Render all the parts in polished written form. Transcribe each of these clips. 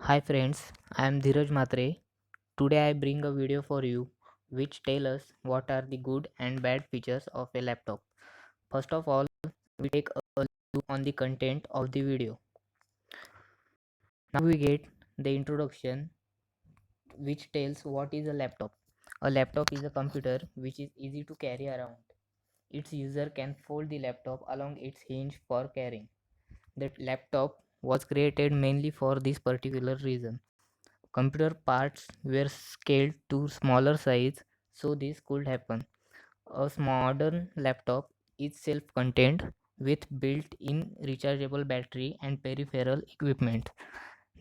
Hi friends, I am Dheeraj Matre. Today I bring a video for you which tell us what are the good and bad features of a laptop. First of all, we take a look on the content of the video. Now we get the introduction which tells what is a laptop. A laptop is a computer which is easy to carry around. Its user can fold the laptop along its hinge for carrying. The laptop was created mainly for this particular reason. Computer parts were scaled to smaller size so this could happen. A modern laptop is self-contained with built-in rechargeable battery and peripheral equipment.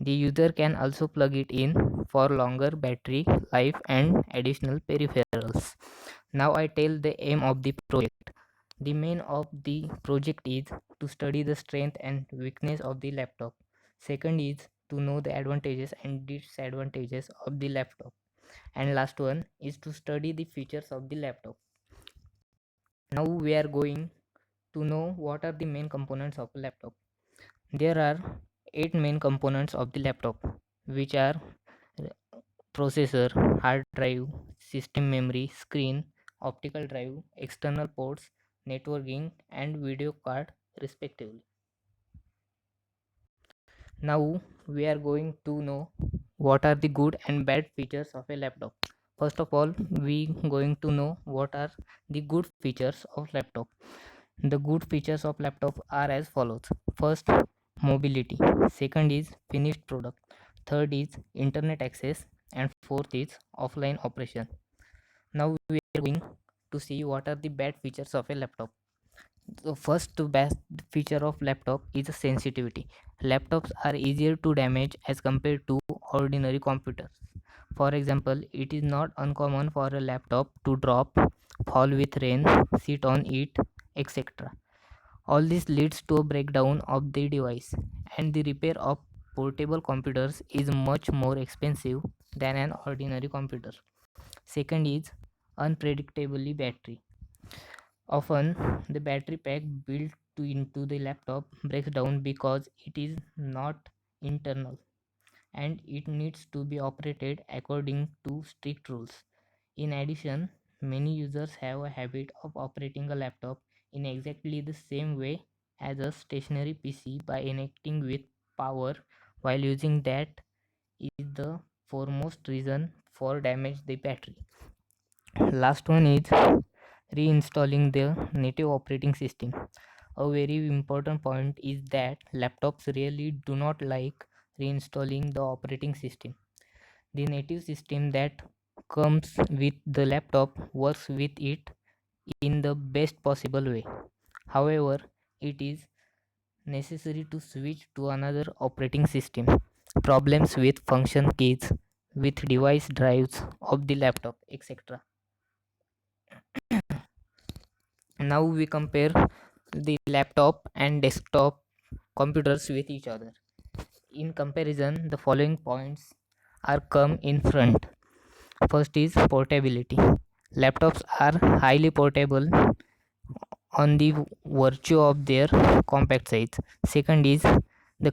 The user can also plug it in for longer battery life and additional peripherals. Now I tell the aim of the project. The main of the project is to study the strength and weakness of the laptop. Second is to know the advantages and disadvantages of the laptop. And last one is to study the features of the laptop. Now we are going to know what are the main components of a laptop. There are 8 main components of the laptop, which are processor, hard drive, system memory, screen, optical drive, external ports, networking, and video card, respectively. Now we are going to know what are the good and bad features of a laptop. First of all, we going to know what are the good features of laptop. The good features of laptop are as follows. First, mobility. Second is finished product. Third is internet access, and fourth is offline operation. Now we are going to see what are the bad features of a laptop. The first best feature of laptop is sensitivity. Laptops are easier to damage as compared to ordinary computers. For example, it is not uncommon for a laptop to drop, fall with rain, sit on it, etc. All this leads to a breakdown of the device, and the repair of portable computers is much more expensive than an ordinary computer. Second is unpredictably battery. Often, the battery pack built into the laptop breaks down because it is not internal and it needs to be operated according to strict rules. In addition, many users have a habit of operating a laptop in exactly the same way as a stationary PC by connecting with power while using that is the foremost reason for damage the battery. Last one is reinstalling the native operating system. A very important point is that laptops really do not like reinstalling the operating system. The native system that comes with the laptop works with it in the best possible way. However, it is necessary to switch to another operating system. Problems with function keys, with device drives of the laptop, etc. Now we compare the laptop and desktop computers with each other. In comparison, the following points are come in front. First is portability. Laptops are highly portable on the virtue of their compact size. Second is the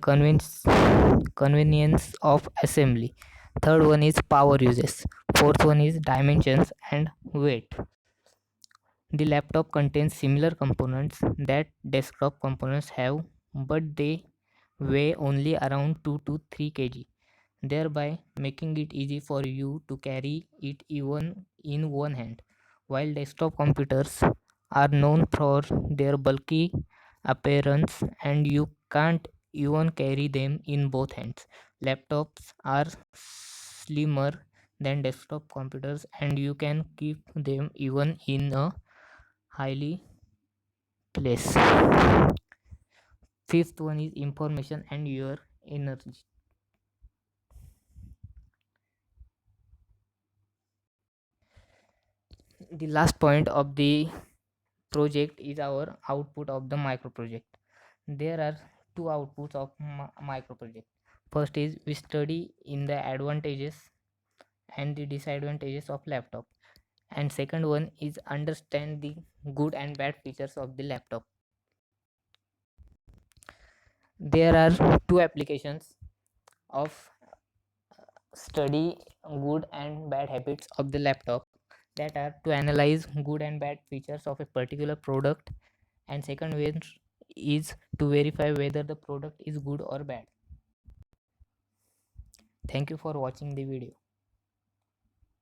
convenience of assembly. Third one is power uses. Fourth one is dimensions and weight. The laptop contains similar components that desktop components have, but they weigh only around 2 to 3 kg, thereby making it easy for you to carry it even in one hand. While desktop computers are known for their bulky appearance and you can't even carry them in both hands, laptops are slimmer than desktop computers and you can keep them even in a highly place. Fifth one is information and your energy. The last point of the project is our output of the micro project. There are two outputs of micro project. First is we study in the advantages and the disadvantages of laptop, and second one is understand the good and bad features of the laptop. There are two applications of study good and bad habits of the laptop, that are to analyze good and bad features of a particular product, and second way is to verify whether the product is good or bad. Thank you for watching the video.